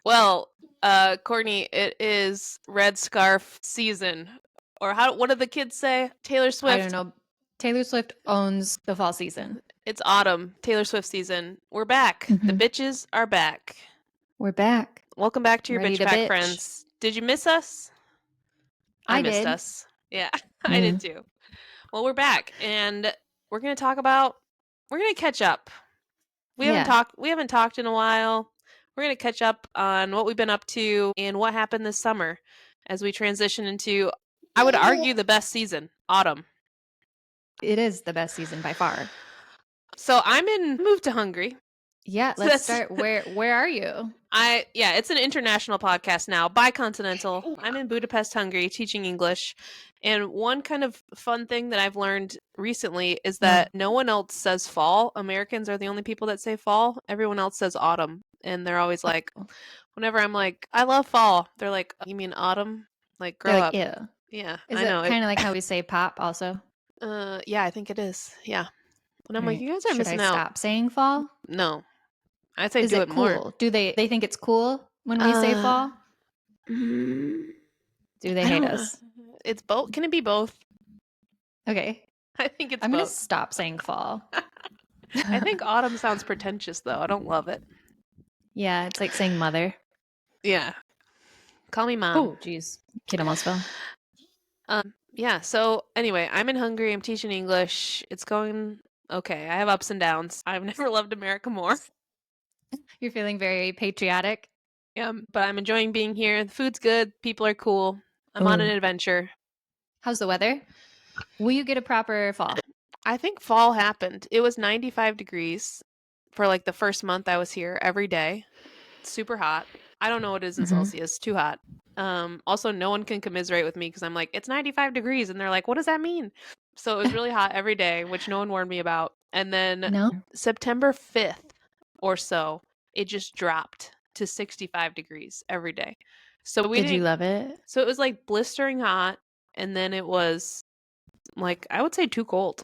Well, Courtney, it is red scarf season. Or what do the kids say? Taylor Swift. I don't know. Taylor Swift owns the fall season. It's autumn, Taylor Swift season. We're back. The bitches are back. We're back. Welcome back to your Ready bitch to pack bitch. friends. Did you miss us? I missed did. us. Yeah, I did too. Well, we're back, and we're gonna catch up. We haven't talked in a while. We're gonna catch up on what we've been up to and what happened this summer as we transition into, I would argue, the best season, autumn. It is the best season by far. So moved to Hungary. Yeah, let's start. Where are you? It's an international podcast now, bicontinental. I'm in Budapest, Hungary, teaching English. And one kind of fun thing that I've learned recently is that no one else says fall. Americans are the only people that say fall. Everyone else says autumn. And they're always like, whenever I'm like, I love fall, they're like, you mean autumn? Like, grow up. Yeah. Yeah. Is it kind of like how we say pop also? Yeah, I think it is. Yeah. And I'm like, you guys are missing out. Should I stop saying fall? No. I'd say is do it it cool? more. Do they think it's cool when we say fall? Do they hate us? It's both. Can it be both? Okay. I think it's I'm both. going to stop saying fall. I think autumn sounds pretentious, though. I don't love it. Yeah, it's like saying mother. Yeah. Call me mom. Oh, jeez. Kid almost fell. Yeah, so anyway, I'm in Hungary. I'm teaching English. It's going okay. I have ups and downs. I've never loved America more. You're feeling very patriotic? Yeah, but I'm enjoying being here. The food's good. People are cool. I'm on an adventure. How's the weather? Will you get a proper fall? I think fall happened. It was 95 degrees for like the first month I was here every day. It's super hot. I don't know what it is in Celsius. Too hot. Also, no one can commiserate with me because I'm like, it's 95 degrees. And they're like, what does that mean? So it was really hot every day, which no one warned me about. And then September 5th or so, it just dropped to 65 degrees every day. So Did you love it? So it was like blistering hot. And then it was like, I would say too cold.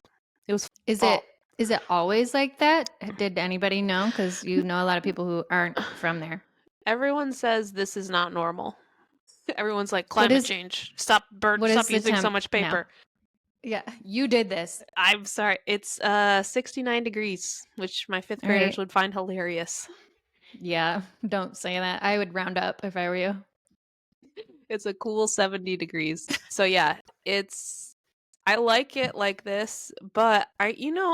It was Is it always like that? Did anybody know? Because you know a lot of people who aren't from there. Everyone says this is not normal. Everyone's like, climate change. Stop using so much paper. Yeah, you did this. I'm sorry. It's 69 degrees, which my fifth graders would find hilarious. Yeah, don't say that. I would round up if I were you. It's a cool 70 degrees. So yeah, I like it like this, but I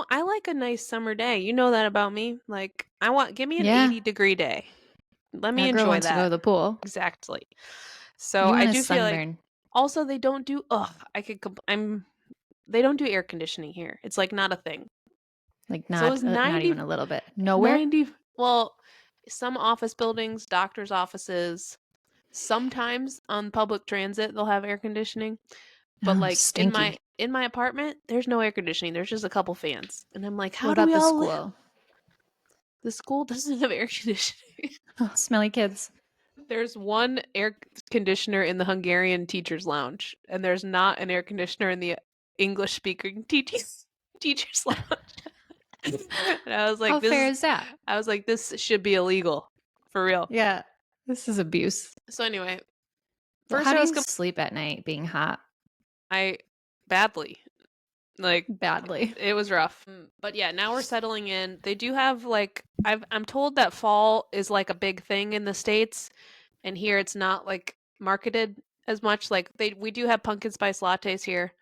like a nice summer day. You know that about me. Like, give me an 80-degree day. Let me enjoy wants that. To go to the pool. Exactly. So I do feel like also they don't do they don't do air conditioning here. It's like not a thing. Like not even a little bit. Nowhere. Well, some office buildings, doctors' offices, sometimes on public transit they'll have air conditioning. But like stinky. in my apartment, there's no air conditioning. There's just a couple fans. And I'm like, how what do about we the all school? Live? The school doesn't have air conditioning. Oh, smelly kids. There's one air conditioner in the Hungarian teacher's lounge, and there's not an air conditioner in the English speaking teacher's lounge. And I was like, how fair is that? I was like, this should be illegal. For real. Yeah. This is abuse. So anyway. First how do you sleep at night being hot? Badly. Like badly. It was rough. But yeah, now we're settling in. They do have like I'm told that fall is like a big thing in the States, and here it's not like marketed as much. Like we do have pumpkin spice lattes here,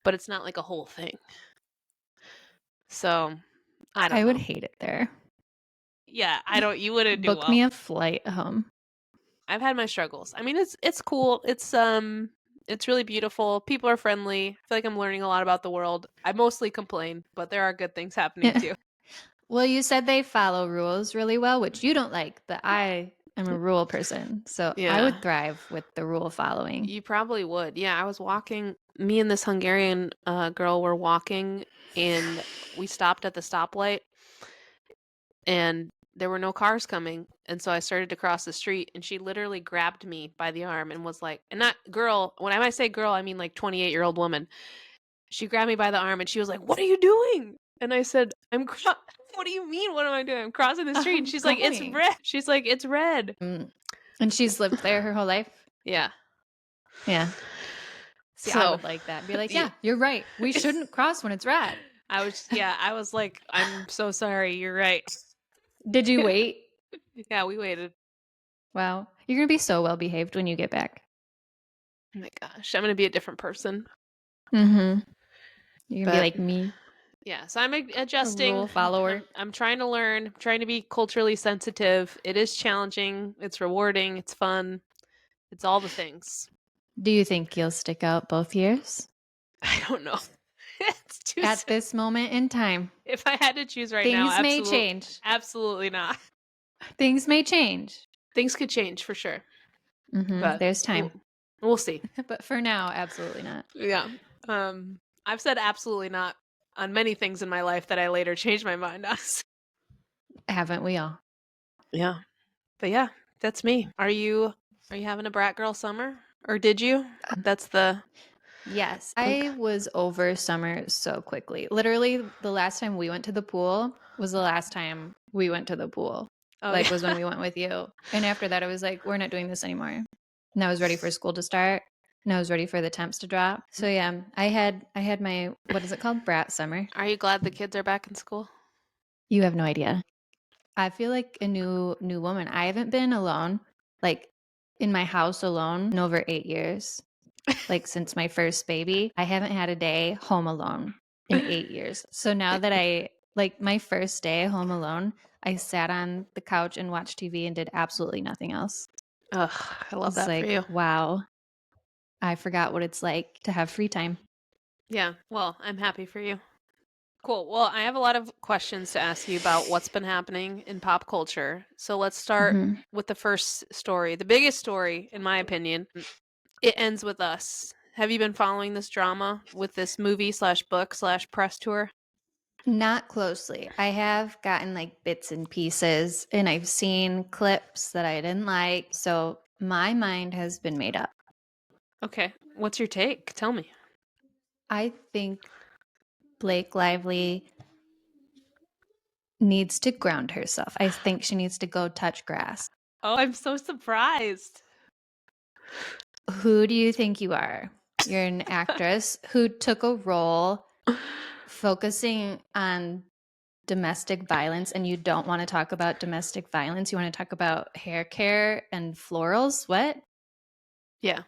but it's not like a whole thing. So I would hate it there. Yeah, you wouldn't do well. Book me a flight home. I've had my struggles. I mean, it's cool. It's really beautiful. People are friendly. I feel like I'm learning a lot about the world. I mostly complain, but there are good things happening too. Well, you said they follow rules really well, which you don't like, but I am a rule person. So I would thrive with the rule following. You probably would. Yeah, I was walking. Me and this Hungarian girl were walking, and we stopped at the stoplight, and there were no cars coming. And so I started to cross the street, and she literally grabbed me by the arm and was like, and not girl, when I say girl, I mean like 28-year-old woman. She grabbed me by the arm and she was like, what are you doing? And I said, what do you mean? What am I doing? I'm crossing the street. And she's like, it's red. She's like, it's red. And she's lived there her whole life? Yeah. Yeah. See, I So, would like that. Be like, yeah. yeah, you're right. We shouldn't cross when it's red. I was like, I'm so sorry. You're right. Did you wait? Yeah, we waited. Wow. You're going to be so well behaved when you get back. Oh my gosh, I'm gonna be a different person. Mm-hmm. You're going to be But like me, yeah, so I'm a rule adjusting. follower. I'm trying to learn. I'm trying to be culturally sensitive. It is challenging. It's rewarding. It's fun. It's all the things. Do you think you'll stick out both years? I don't know. It's too At soon. this moment in time, If I had to choose right now, things may change. absolutely not. Things may change. Things could change for sure, Mm-hmm. but There's time. we'll see. But for now, absolutely not. Yeah. I've said absolutely not on many things in my life that I later changed my mind on. Haven't we all? Yeah. But yeah, that's me. Are you having a brat girl summer? Or did you? That's the Yes. I was over summer so quickly. Literally, the last time we went to the pool was the last time we went to the pool. Oh Like, yeah. was when we went with you. And after that, I was like, we're not doing this anymore. And I was ready for school to start. And I was ready for the temps to drop. So yeah, I had my, what is it called? Brat summer. Are you glad the kids are back in school? You have no idea. I feel like a new woman. I haven't been alone, like in my house alone in over 8 years. Like since my first baby, I haven't had a day home alone in 8 years. So now that I like my first day home alone, I sat on the couch and watched TV and did absolutely nothing else. Ugh, I love It's that for like, you. wow, I forgot what it's like to have free time. Yeah, well, I'm happy for you. Cool. Well, I have a lot of questions to ask you about what's been happening in pop culture. So let's start Mhm. with the first story, the biggest story, in my opinion. It ends with us. Have you been following this drama with this movie slash book slash press tour? Not closely. I have gotten like bits and pieces and I've seen clips that I didn't like. So my mind has been made up. Okay. What's your take? Tell me. I think Blake Lively needs to ground herself. I think she needs to go touch grass. Oh, I'm so surprised. Who do you think you are? You're an actress who took a role focusing on domestic violence and you don't want to talk about domestic violence. You want to talk about hair care and florals. What? Yeah.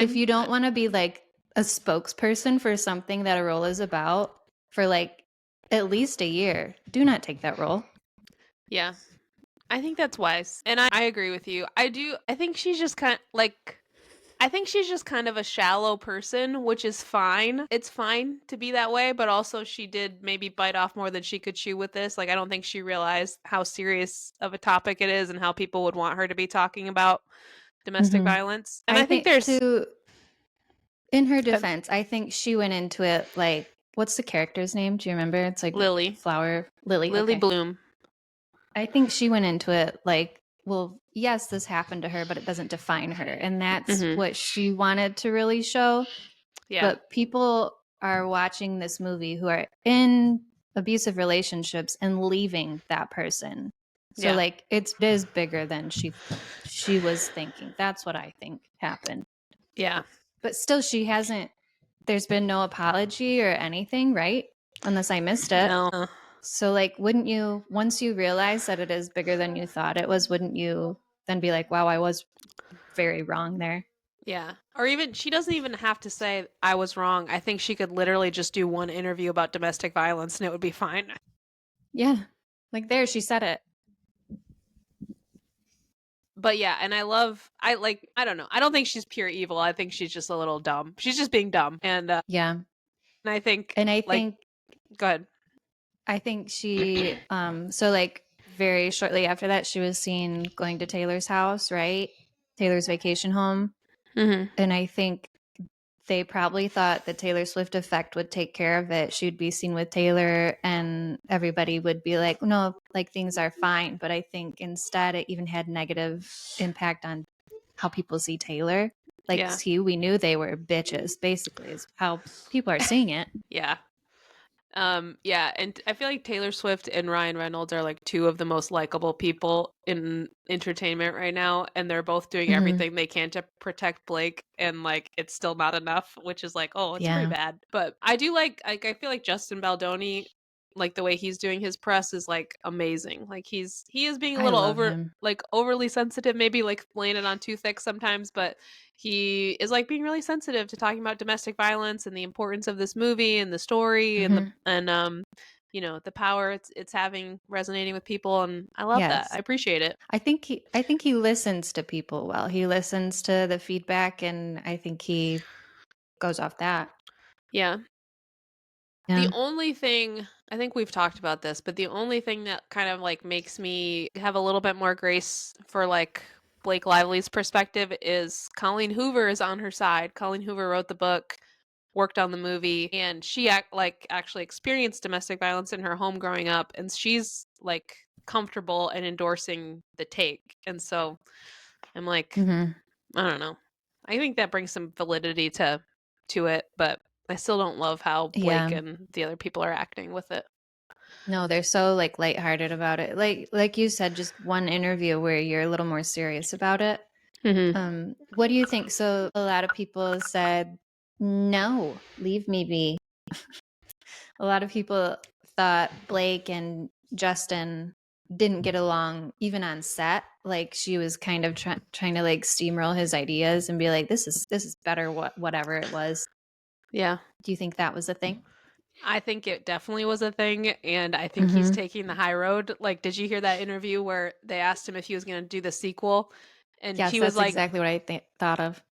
If I'm you don't want to be like a spokesperson for something that a role is about for like at least a year, do not take that role. yeah. I think that's wise. And I agree with you. I think she's just I think she's just kind of a shallow person, which is fine. It's fine to be that way, but also she did maybe bite off more than she could chew with this. Like I don't think she realized how serious of a topic it is and how people would want her to be talking about domestic violence. And I I think think there's in her defense, I think she went into it like, what's the character's name? Do you remember? It's like Lily. Flower Lily. Lily Okay. Bloom. I think she went into it like, well, yes, this happened to her, but it doesn't define her. And that's what she wanted to really show. Yeah. But people are watching this movie who are in abusive relationships and leaving that person. So Yeah. like it is bigger than she was thinking. That's what I think happened. Yeah. But still there's been no apology or anything, right? Unless I missed it. No. So like wouldn't you once you realize that it is bigger than you thought it was, wouldn't you then be like, wow, I was very wrong there? Yeah. Or even she doesn't even have to say I was wrong. I think she could literally just do one interview about domestic violence and it would be fine. Yeah. Like there she said it. But yeah, and I don't know. I don't think she's pure evil. I think she's just a little dumb. She's just being dumb. Yeah. And I think And like go ahead. I think she so like very shortly after that she was seen going to Taylor's house, right? Taylor's vacation home. Mhm. And I think they probably thought the Taylor Swift effect would take care of it. She'd be seen with Taylor and everybody would be like, no, like things are fine. But I think instead it even had negative impact on how people see Taylor. Like, Yeah. see, we knew they were bitches, basically, is how people are seeing it. Yeah. Yeah, and I feel like Taylor Swift and Ryan Reynolds are like two of the most likable people in entertainment right now, and they're both doing Mhm. everything they can to protect Blake, and like it's still not enough, which is like, oh, it's pretty Yeah. bad. But I do like I feel like Justin Baldoni, like the way he's doing his press is like amazing. Like he is being a I little love him. overly sensitive, maybe like laying it on too thick sometimes, but he is like being really sensitive to talking about domestic violence and the importance of this movie and the story and Mhm. the power it's having resonating with people, and I love that. I Yes. appreciate it. I think he listens to people well. He listens to the feedback, and I think he goes off that. Yeah. The Yeah. only thing, I think we've talked about this, but the only thing that kind of like makes me have a little bit more grace for like Blake Lively's perspective is Colleen Hoover is on her side. Colleen Hoover wrote the book, worked on the movie, and she actually experienced domestic violence in her home growing up, and she's like comfortable and endorsing the take. And so I'm like, Mhm. I don't know. I think that brings some validity to it, but I still don't love how Blake Yeah. and the other people are acting with it. No, they're so like lighthearted about it. Like you said, just one interview where you're a little more serious about it. Mhm. What do you think? So a lot of people said, "No, leave me be." A lot of people thought Blake and Justin didn't get along even on set. Like she was kind of trying to like steamroll his ideas and be like, "This is better. Whatever it was." Yeah. Do you think that was a thing? I think it definitely was a thing, and I think he's Mm-hmm. taking the high road. Like, did you hear that interview where they asked him if he was going to do the sequel? And Yes, he was that's exactly what I thought of.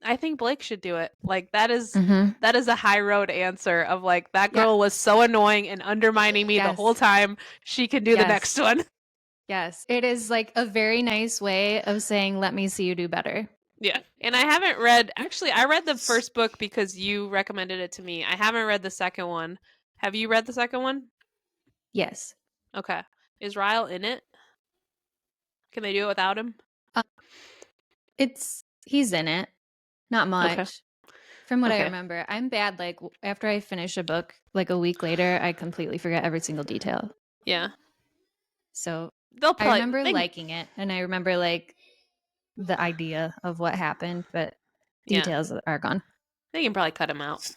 I think Blake should do it. Like Mm-hmm. that is a high road answer of like that Yeah. girl was so annoying and undermining me the whole Yes. time. She can do the next Yes. one. Yes. It is like a very nice way of saying, "Let me see you do better." Yeah. And I haven't read, actually, I read the first book because you recommended it to me. I haven't read the second one. Have you read the second one? Yes. Okay. Is Ryle in it? Can they do it without him? Uh, he's in it. Not Okay. much. From what I Okay. remember, I'm bad. Like after I finish a book, like a week later, I completely forget every single detail. Yeah. So They'll I probably, remember they, liking it, and I remember like the idea of what happened, but yeah. details are gone. They can probably cut him out.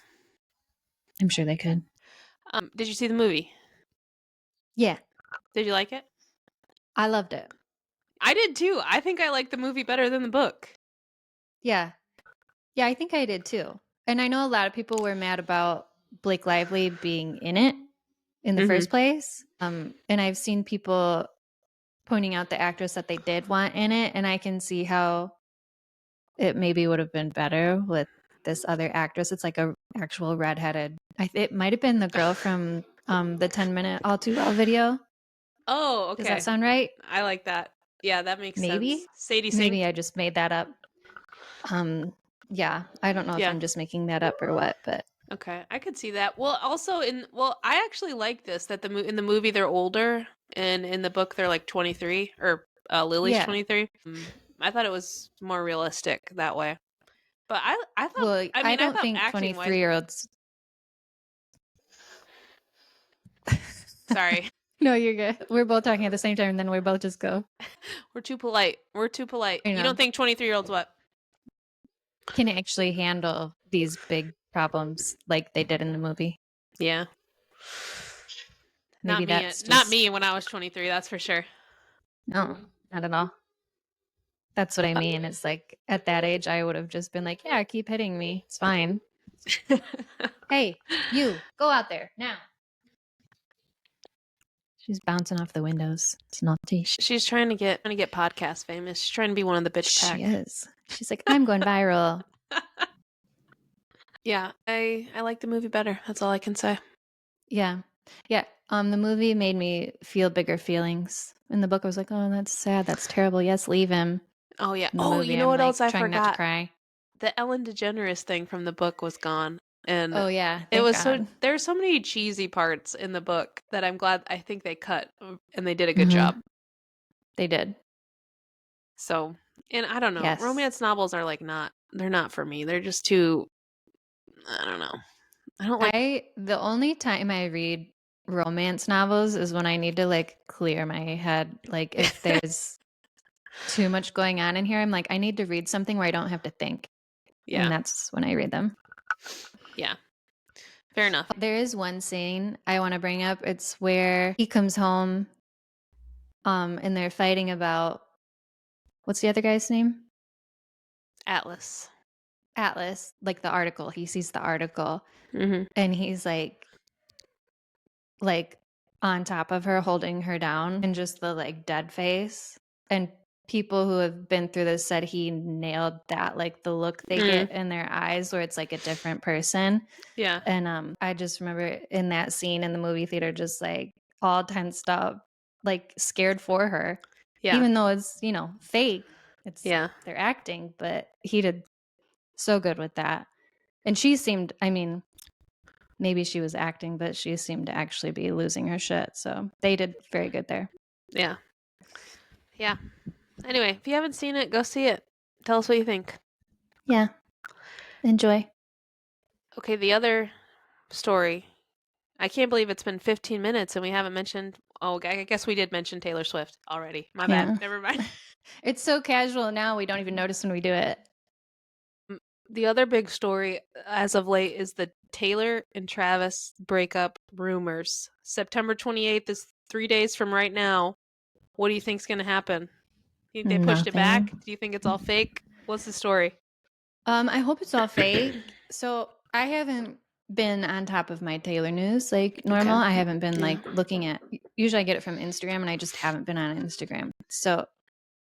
I'm sure they could. Did you see the movie? Yeah, Did you like it? I loved it. I did too. I think I like the movie better than the book. Yeah, yeah, I think I did too. And I know a lot of people were mad about Blake Lively being in it in the Mm-hmm. first place. And I've seen people pointing out the actress that they did want in it, and I can see how it maybe would have been better with this other actress. It's like a actual redheaded. It might have been the girl from the 10-minute All Too Well video. Oh, Does that okay. sound right? I like that. Yeah, that makes sense. Maybe. Sadie Maybe Sink. I just made that up. Yeah, I don't know if Yeah. I'm just making that up or what, but Okay, I could see that. Well, also I actually like this that in the movie they're older, and in the book they're like 23, or Lily's yeah. 23. I thought it was more realistic that way. But I thought, Well, I I mean, I don't thought think acting wise, 23-year-olds. sorry, No, you're good. We're both talking at the same time, and then we both just go. we're too polite. We're too polite. You You don't know, think 23-year-olds what? can actually handle these big problems like they did in the movie. Yeah. Maybe that's Not just me when I was 23, that's for sure. no, not at all. That's what I mean. It's like at that age, I would have just been like, yeah, keep hitting me. It's fine. Hey, you go out there now. She's bouncing off the windows. It's naughty. She's trying to get podcast famous. She's trying to be one of the bitch She pack. is. She's like, I'm going viral. Yeah, I like the movie better. That's all I can say. Yeah. Yeah. The movie made me feel bigger feelings. In the book, I was like, oh, that's sad. That's terrible. Yes, leave him. Oh yeah. In the Oh, movie, you know I'm what else like I trying not to forgot? cry. The Ellen DeGeneres thing from the book was gone. And Oh, yeah. it Thank was so God. there are so many cheesy parts in the book that I think they cut, and they did a good Mm-hmm. job. They did. So, and I don't know. Yes. Romance novels are like they're not for me. They're just too, I don't know. I don't like The only time I read romance novels is when I need to like clear my head. Like if there's too much going on in here, I'm like, I need to read something where I don't have to think. And Yeah. that's when I read them. Yeah. Fair enough. There is one scene I want to bring up. It's where he comes home, and they're fighting about what's the other guy's name? Atlas. Atlas, like the article. He sees the article Mhm. and he's like on top of her, holding her down, and just the like dead face. And people who have been through this said he nailed that, like the look they Mm. get in their eyes where it's like a different person. Yeah. And I just remember in that scene in the movie theater, just like all tensed up, like scared for her, Yeah. even though it's, fake. It's Yeah. they're acting, but he did so good with that. And she seemed, I mean, maybe she was acting, but she seemed to actually be losing her shit. So they did very good there. Yeah. Yeah. Anyway, if you haven't seen it, go see it. Tell us what you think. Yeah. Enjoy. Okay, the other story. I can't believe it's been 15 minutes and we haven't mentioned. Oh, I guess we did mention Taylor Swift already. My bad. Yeah. Never mind. It's so casual now, we don't even notice when we do it. The other big story as of late is the Taylor and Travis breakup rumors. September 28th is 3 days from right now. What do you think's going to happen? You think they pushed it back? Nothing. Do you think it's all fake? What's the story? I hope it's all fake. So I haven't been on top of my Taylor news like normal. Okay. I haven't been Yeah. like looking at, usually I get it from Instagram and I just haven't been on Instagram. So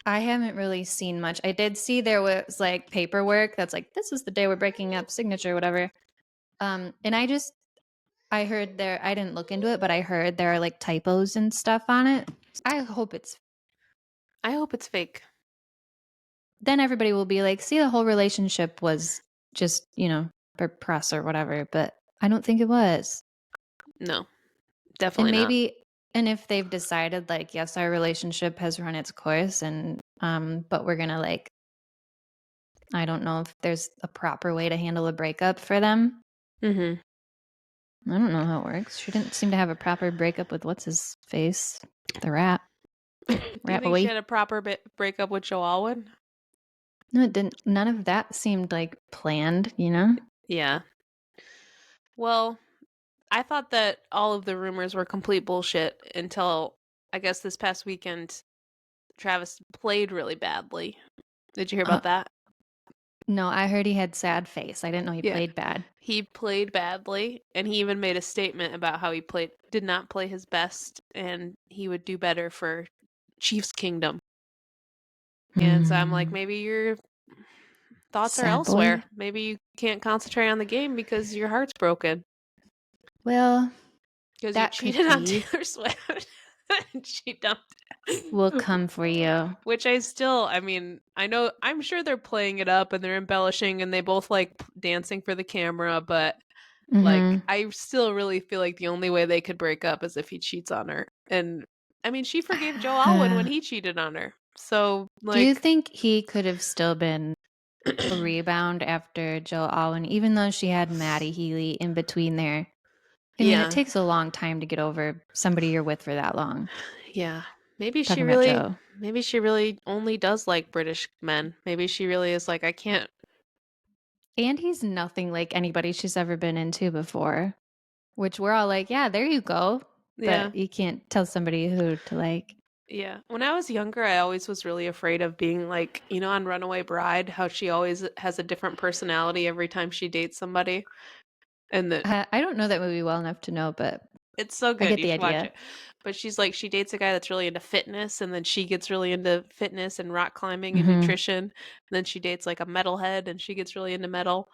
I haven't really seen much. I did see there was like paperwork that's like, this is the day we're breaking up, signature, whatever. And I heard there, I didn't look into it, but I heard there are like typos and stuff on it. I hope it's, I hope it's fake. then everybody will be like, see, the whole relationship was just, for press or whatever. But I don't think it was. No, And definitely not. maybe, and if they've decided like, yes, our relationship has run its course and, but we're going to like, I don't know if there's a proper way to handle a breakup for them. Mm-hmm. I don't know how it works. She didn't seem to have a proper breakup with what's his face, the rat, Do you rat think she boy. had a proper breakup with Joe Alwyn? No, it didn't. None of that seemed like planned, you know? Yeah. Well, I thought that all of the rumors were complete bullshit until I guess this past weekend Travis played really badly. Did you hear Uh, about that? no, I heard he had sad face. I didn't know he Yeah. played bad. He played badly and he even made a statement about how he did not play his best and he would do better for Chiefs Kingdom. And so I'm like, Hmm. maybe your thoughts are Sad boy. elsewhere. Maybe you can't concentrate on the game because your heart's broken. Well, Because you that could cheated on be. Taylor Swift and she dumped Will come for you. which I mean, I'm sure they're playing it up and they're embellishing and they both like dancing for the camera, but like Hmm. I still really feel like the only way they could break up is if he cheats on her. And I mean, she forgave Joe Alwyn when he cheated on her. So Do you like think he could have still been a rebound after Joe Alwyn, even though she had Maddie Healy in between there? I mean, it yeah. takes a long time to get over somebody you're with for that long. Yeah. Maybe she Talking about really Joe. maybe she really only does like British men. Maybe she really is like I can't. And he's nothing like anybody she's ever been into before, which we're all like, yeah, there you go. Yeah. But you can't tell somebody who to like. Yeah. When I was younger, I always was really afraid of being like, on Runaway Bride, how she always has a different personality every time she dates somebody. And that I don't know that movie well enough to know, but it's so I good. get You the should watch idea. it. But she's like, she dates a guy that's really into fitness, and then she gets really into fitness and rock climbing and Hmm. nutrition. And then she dates like a metalhead, and she gets really into metal.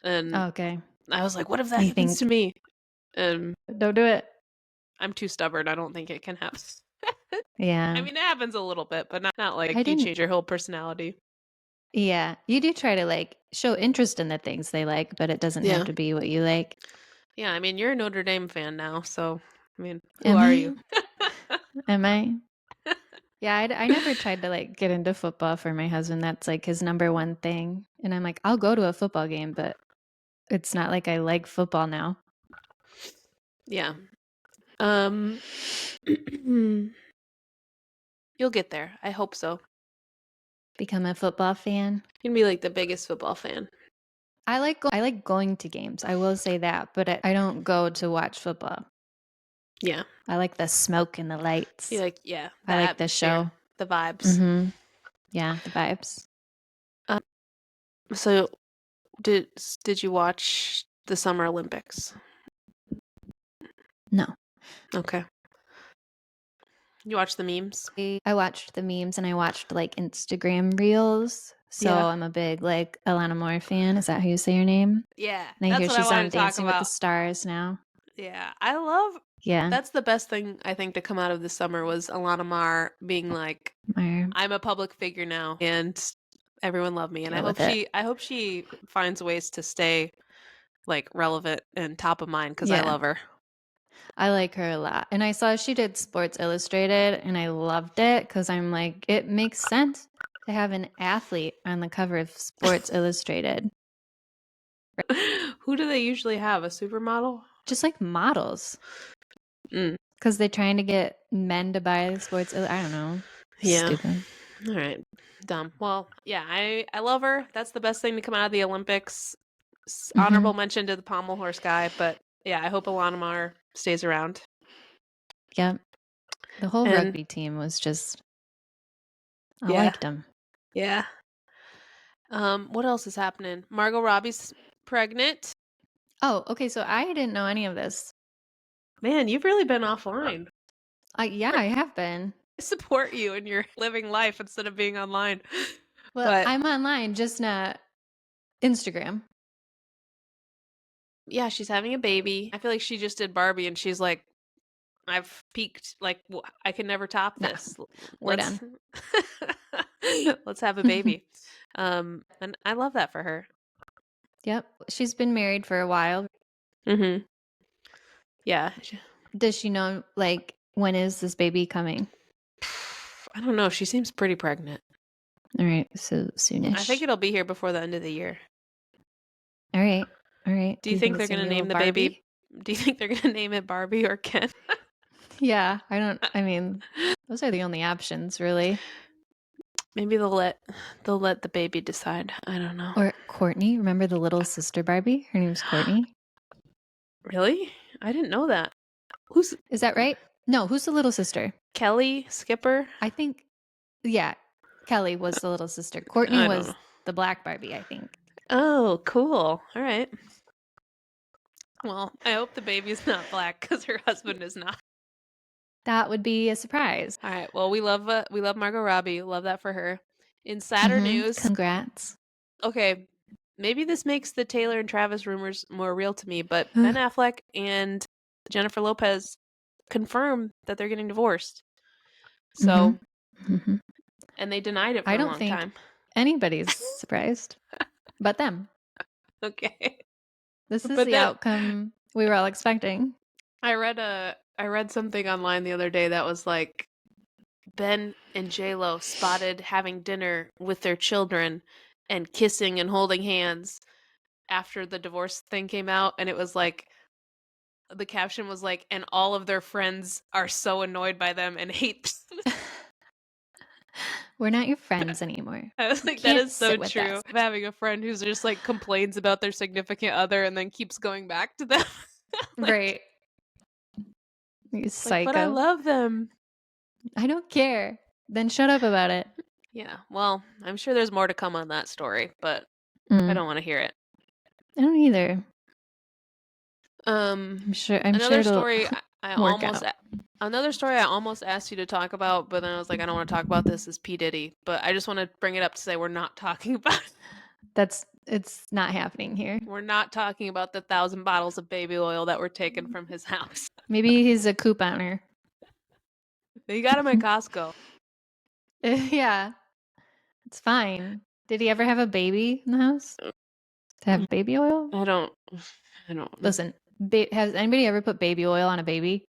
And Okay. I was like, what if that You happens to think, me? And don't do it. I'm too stubborn. I don't think it can happen. I Yeah. mean, it happens a little bit, but not I like you didn't. change your whole personality. Yeah. You do try to like show interest in the things they like, but it doesn't have Yeah. to be what you like. Yeah, I mean, you're a Notre Dame fan now, so I mean, who Am are you? I? Am I? Yeah, I never tried to like get into football for my husband. That's like his number one thing. And I'm like, I'll go to a football game, but it's not like I like football now. Yeah. Um, you'll get there. I hope so. Become a football fan. You're gonna be like the biggest football fan. I like going to games. I will say that, but I don't go to watch football. Yeah. I like the smoke and the You lights. like, yeah, the I like the atmosphere, show. the vibes. Mhm. Yeah, the vibes. Um, so did did you watch the Summer Olympics? No. Okay. You watch the memes? I watched the memes and I watched like Instagram reels. So Yeah. I'm a big like Alana Moore fan. Is that how you say your name? Yeah, And I that's hear what I she's wanted on to talk Dancing with the about. Stars now. Yeah, I love Yeah. that's the best thing I think to come out of this summer was Alana Mar being like, Or I'm a public figure now and everyone love me. And go with it. I hope she finds ways to stay like relevant and top of mind because I Yeah. love her. I like her a lot. And I saw she did Sports Illustrated and I loved it because I'm like, it makes sense to have an athlete on the cover of Sports Illustrated. Who do they usually have? A supermodel? Just like models. Mm, Because they're trying to get men to buy I don't know. yeah. Stupid. All right. Dumb. Well, yeah, I love her. That's the best thing to come out of the Olympics. Hmm. Honorable mention to the pommel horse guy, but yeah, I hope Alana Mar stays around. Yep. The whole And rugby team was just, I yeah, liked them. yeah. What else is happening? Margot Robbie's pregnant. Oh, okay. So I didn't know any of this. Man, you've really been offline. Yeah, I have been. I support you in your living life instead of being online. Well, But I'm online, just not Instagram. yeah, she's having a baby. I feel like she just did Barbie and she's like, I've peaked. Like, I can never top Nah, this. we're Let's done. let's have a baby. And I love that for her. Yep. She's been married for a while. Mm-hmm. Yeah. Does she know, like, when is this baby coming? I don't know. She seems pretty pregnant. All right. So I think soonish. it'll be here before the end of the year. All right. All right. Do Do you you think think they're it's going gonna to be a little name the baby? Barbie? Do you think they're gonna name it Barbie or Ken? Yeah. I mean, those are the only options, really. Maybe they'll let the baby decide. I don't know. Or Courtney. Remember the little sister Barbie? Her name's Courtney. Really? I didn't know that. Who's Is that right? No, who's the little sister? Kelly Skipper? I think, yeah, Kelly was the little sister. Courtney I don't know. was the black Barbie, I think. Oh, cool. All right. Well, I hope the baby's not black because her husband is not. That would be a surprise. All right. Well, we love Margot Robbie. Love that for her. In sadder news, Congrats. okay, maybe this makes the Taylor and Travis rumors more real to me, but Ben Affleck and Jennifer Lopez confirm that they're getting divorced. So, Mhm. and they denied it for I a don't long think time. anybody's surprised but them. Okay. This is But the then outcome we were all expecting. I read something online the other day that was like Ben and J-Lo spotted having dinner with their children and kissing and holding hands after the divorce thing came out, and it was like the caption was like, and all of their friends are so annoyed by them and hate them. We're not your friends anymore. I was You like, that can't is so sit with true. us. Of having a friend who's just like complains about their significant other and then keeps going back to them. like, Right. You like, but I psycho. love them. I don't care. Then shut up about it. Yeah, well, I'm sure there's more to come on that story, but I Mm, don't want to hear it. I don't either. Um, I'm sure another it'll story work out. another story I almost asked you to talk about, but then I was like, I don't want to talk about this is P Diddy, but I just want to bring it up to say we're not talking about It's not happening here. we're not talking about the 1,000 bottles of baby oil that were taken from his house. Maybe he's a couponer. They got him at Costco. Yeah, it's fine. Did he ever have a baby in the house to have baby oil? I don't I don't Listen, has anybody ever put baby oil on a baby?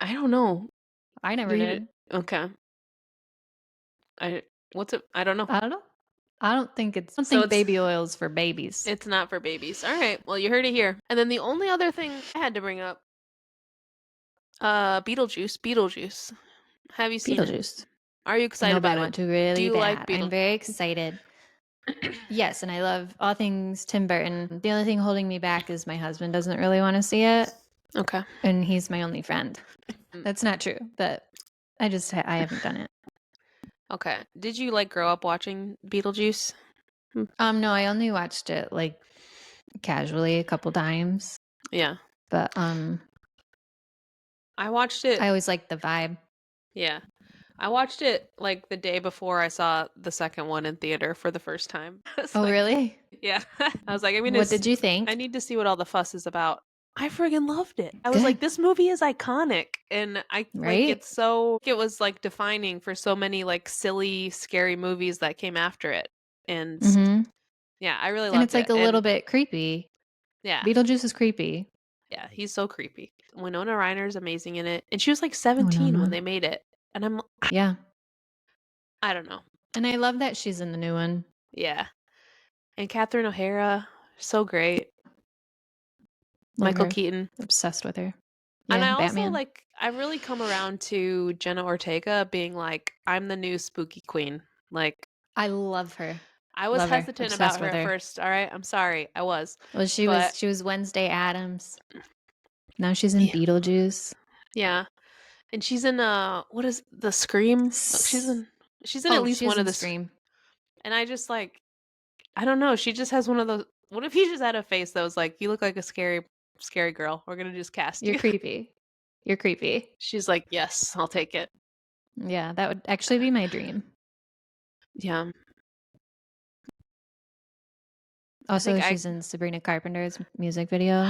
I don't know. I never Do you did. okay. I what's it? I don't know. I don't know. I don't think So it's baby oil's for babies. it's not for babies. All right. Well, you heard it here. And then the only other thing I had to bring up, Beetlejuice. Have you seen it? Beetlejuice. Are you excited No, but I about it? want to Do really you like bad. I'm Beetlejuice? very excited. Yes, and I love all things Tim Burton. The only thing holding me back is my husband doesn't really want to see it, Okay. and he's my only friend. That's not true, but I haven't done it. Okay. Did you like grow up watching Beetlejuice? No, I only watched it like casually a couple times, Yeah. but I watched it. I always liked the vibe. Yeah. I watched it like the day before I saw the second one in theater for the first time. It's Oh, like, really? yeah. I was like, What did you I think? need to see what all the fuss is about. I friggin' loved it. I was Good, like, this movie is iconic. And I like right? it was like defining for so many like silly, scary movies that came after it. And Mm-hmm. yeah, I really And loved it's like it. a little And bit creepy. yeah, Beetlejuice is creepy. yeah, he's so creepy. Winona Ryder's amazing in it. And she was like Oh, no, 17 when no. they made it. And Yeah. I don't know. And I love that she's in the new one. Yeah. And Catherine O'Hara, so great. Love Michael her. Keaton. Obsessed with her. And Yeah, I also Batman. like I've really come around to Jenna Ortega being like, I'm the new spooky queen. Like I love her. I was Love her. hesitant Obsessed about her with at her. first, all right? I'm sorry. I was. Well, But she was Wednesday Addams. Now she's in yeah. Beetlejuice. Yeah. And she's in what is the Scream? S- She's in at Oh, least she one is of in the Scream. and I just like I don't know, she just has one of those what if you just had a face that was like, you look like a scary girl. We're going to just cast You're you. creepy. You're creepy. She's like, "Yes, I'll take it." Yeah, that would actually be my dream. Yeah. I think Also, I she's in Sabrina Carpenter's music video.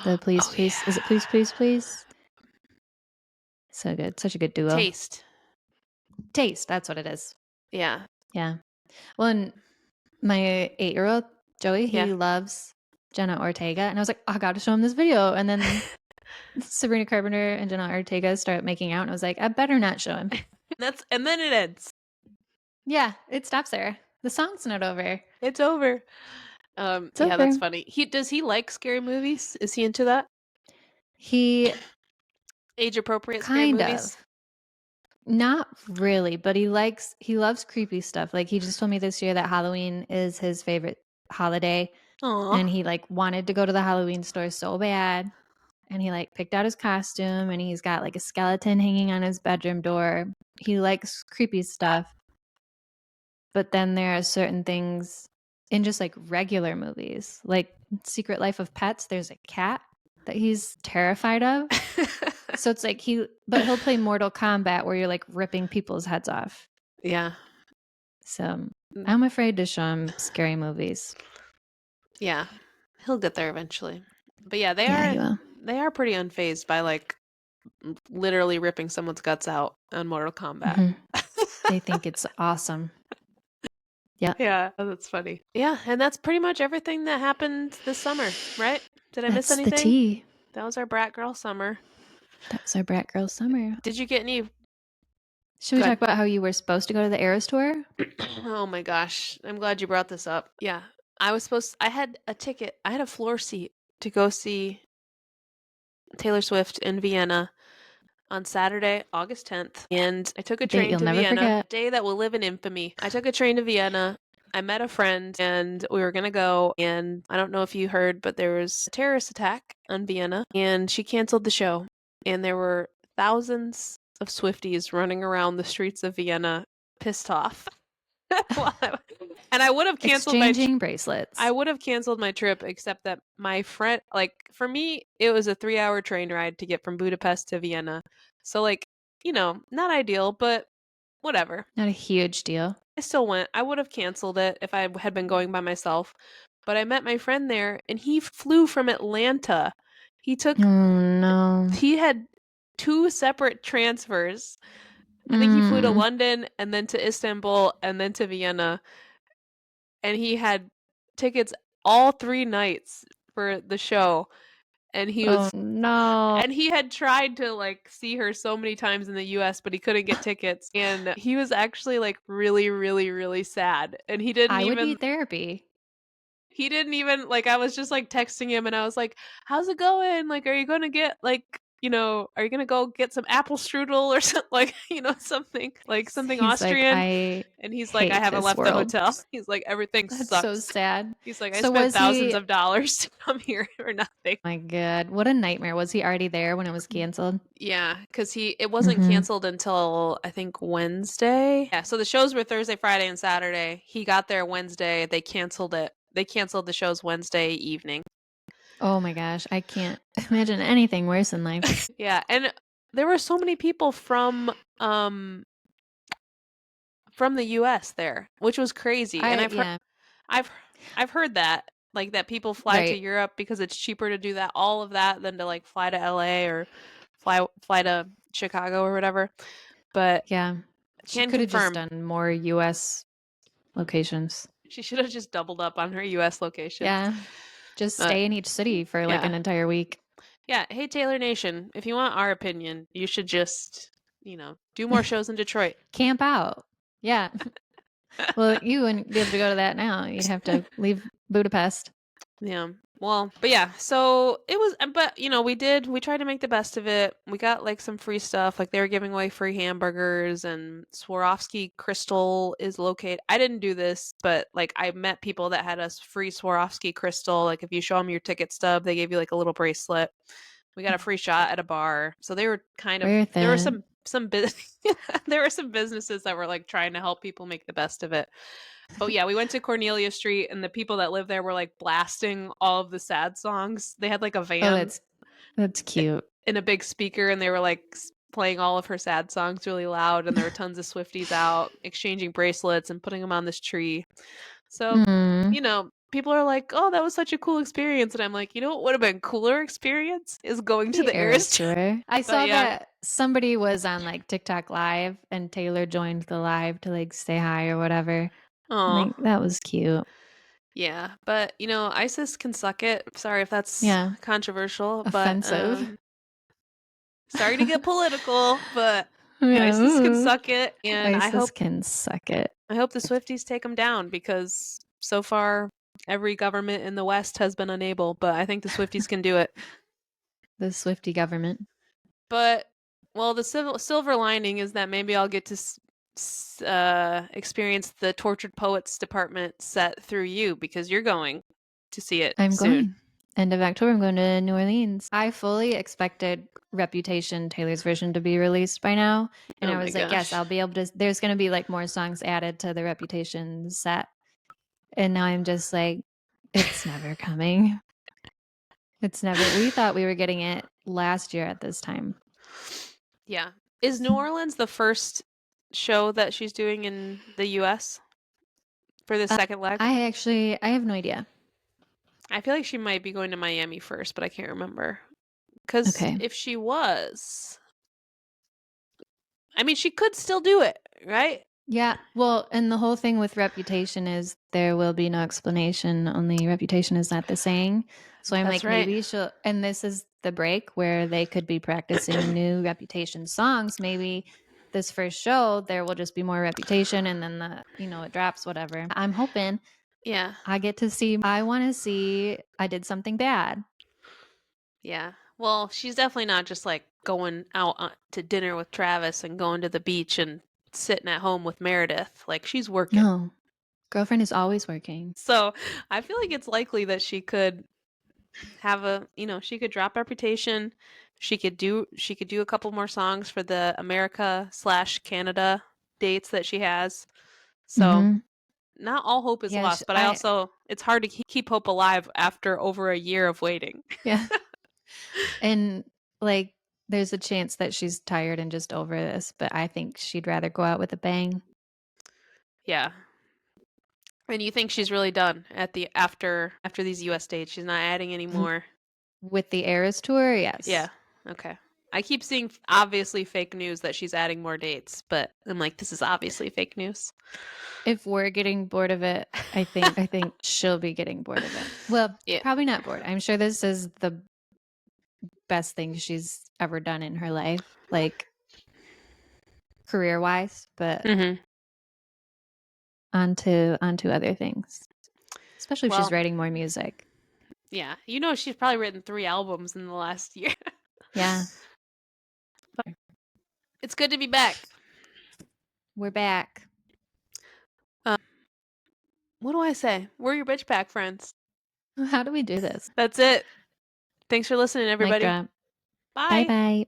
The Please Oh Please. Is it yeah. Please Please Please? So good. Such a good duo. Taste. Taste. That's what it is. Yeah. Yeah. Well, and my 8-year-old, Joey, Yeah. he loves Jenna Ortega. And I was like, oh, I got to show him this video. And then Sabrina Carpenter and Jenna Ortega start making out. And I was like, I better not show him. And then it ends. Yeah, it stops there. The song's not over. It's over. It's Yeah, over. that's funny. Does he like scary movies? Is he into that? He Age appropriate scary kind movies? of. Not really, but he loves creepy stuff. Like he just told me this year that Halloween is his favorite holiday Aw. and he like wanted to go to the Halloween store so bad and he like picked out his costume and he's got like a skeleton hanging on his bedroom door. He likes creepy stuff. But then there are certain things in just like regular movies, like Secret Life of Pets, there's a cat that he's terrified of. So it's like but he'll play Mortal Kombat where you're like ripping people's heads off. Yeah. So I'm afraid to show him scary movies. Yeah. He'll get there eventually. But yeah, Yeah, he will. they are pretty unfazed by like literally ripping someone's guts out on Mortal Kombat. Mhm. They think it's awesome. Yeah. Yeah, that's funny. Yeah, and that's pretty much everything that happened this summer, right? Did I miss That's the anything? tea. That was our Brat Girl summer. That was our Brat Girl summer. Did you get any Should we Go talk about how you were supposed to go to the Eras tour? Oh my gosh. I'm glad you brought this up. Yeah. I had a ticket. I had a floor seat to go see Taylor Swift in Vienna on Saturday, August 10th. And I took a Date train you'll to never Vienna, forget. day that will live in infamy. I took a train to Vienna. I met a friend and we were going to go. And I don't know if you heard, but there was a terrorist attack on Vienna and she canceled the show. And there were thousands of Swifties running around the streets of Vienna pissed off. And I would have canceled Exchanging bracelets. I would have canceled my trip except that my friend like for me it was a 3-hour train ride to get from Budapest to Vienna. So like, not ideal, but whatever. Not a huge deal. I still went. I would have canceled it if I had been going by myself. But I met my friend there and he flew from Atlanta. Oh no. He had 2 separate transfers. I think he flew to London and then to Istanbul and then to Vienna. And he had tickets all 3 nights for the show. and he Oh was no. and he had tried to like see her so many times in the US, but he couldn't get tickets. And he was actually like really, really, really sad. And I would need therapy. he didn't even like I was just like texting him and I was like, "How's it going? Like, are you gonna get like are you gonna go get some apple strudel or something like, something like something He's like, Austrian?" I And he's like, "I hate haven't this left the world. hotel." He's like, "Everything That's so sucks." sad. He's like, "I So spent was thousands he, of dollars to come here for nothing." my God, what a nightmare. Was he already there when it was canceled? Yeah, because it wasn't Mm-hmm. canceled until I think Wednesday. Yeah, so the shows were Thursday, Friday, and Saturday. He got there Wednesday. They canceled it. They canceled the shows Wednesday evening. Oh my gosh, I can't imagine anything worse in life. Yeah, and there were so many people from the US there, which was crazy. And Yeah, I've I've heard that like that people fly to right. Europe because it's cheaper to do that all of that than to like fly to LA or fly to Chicago or whatever. But Yeah. She can could have just confirm done more US locations. she should have just doubled up on her US locations. Yeah. Just But stay in each city for like yeah. an entire week. Yeah, hey Taylor Nation, if you want our opinion, you should just, do more shows in Detroit. Camp out. Yeah. Well, you wouldn't be able to go to that now. You'd have to leave Budapest. Yeah. Well, but yeah, so it was, but we tried to make the best of it. We got like some free stuff, like they were giving away free hamburgers and Swarovski crystal is located. I didn't do this, but like I met people that had a free Swarovski crystal. Like if you show them your ticket stub, they gave you like a little bracelet. We got a free shot at a bar. So they were Worth there were it. there were some businesses that were like trying to help people make the best of it. But yeah, we went to Cornelia Street and the people that lived there were like blasting all of the sad songs. They had like a Oh, van that's cute. in a big speaker and they were like playing all of her sad songs really loud and there were tons of Swifties out exchanging bracelets and putting them on this tree. So, Mm, people are like, "Oh, that was such a cool experience." And I'm like, "You know what would have been cooler experience is going to the the Eras Eras Tour." tour. I But saw yeah. that somebody was on like TikTok live and Taylor joined the live to like say hi or whatever. Oh. Like that was cute. Yeah, but ISIS can suck it. Sorry if that's Yeah. controversial, but Offensive. sorry to get political, but Yeah. ISIS can Ooh. suck it, and ISIS can suck it. I hope the Swifties take them down because so far every government in the West has been unable, but I think the Swifties can do it. The Swifty government. But well, the silver lining is that maybe I'll get to experience the Tortured Poets Department set through you because you're going to see it I'm soon. going. End of October, I'm going to New Orleans. I fully expected Reputation, Taylor's version, to be released by now. And Oh I my was like, yes, gosh. I'll be able to. There's going to be like more songs added to the Reputation set. And now I'm just like, it's never coming. It's never. We thought we were getting it last year at this time. Yeah. Is New Orleans the first show that she's doing in the US for the second leg? I have no idea. I feel like she might be going to Miami first, but I can't remember. Because Okay. if she was, I mean, she could still do it, right? Yeah. Well, and the whole thing with Reputation is there will be no explanation. Only reputation is not the saying. So I'm That's like, right. maybe she'll, and this is the break where they could be practicing new Reputation songs. Maybe this first show, there will just be more Reputation and then it drops, whatever. I'm hoping Yeah. I want to see I Did Something Bad. Yeah. Well, she's definitely not just like going out to dinner with Travis and going to the beach and sitting at home with Meredith. Like she's working. No, girlfriend is always working. So I feel like it's likely that she could have she could drop Reputation. She could do a couple more songs for the America/Canada dates that she has. So Mm-hmm. not all hope is Yeah, lost, but it's hard to keep hope alive after over a year of waiting. yeah. And like, there's a chance that she's tired and just over this, but I think she'd rather go out with a bang. Yeah. And you think she's really done at the after these US dates? She's not adding any more. With the Eras tour, yes. Yeah. Okay. I keep seeing obviously fake news that she's adding more dates, but I'm like, this is obviously fake news. If we're getting bored of it, I think she'll be getting bored of it. Well, Yeah. probably not bored. I'm sure this is the best thing she's ever done in her life, like career-wise, but Mhm. onto other things, especially if she's Well, writing more music. yeah. You know she's probably written 3 albums in the last year. Yeah, But it's good to be back. we're back. Um, what do I say? We're your bitch pack friends. How do we do this? That's it. Thanks for listening, Mic everybody. drop. Bye. Bye-bye.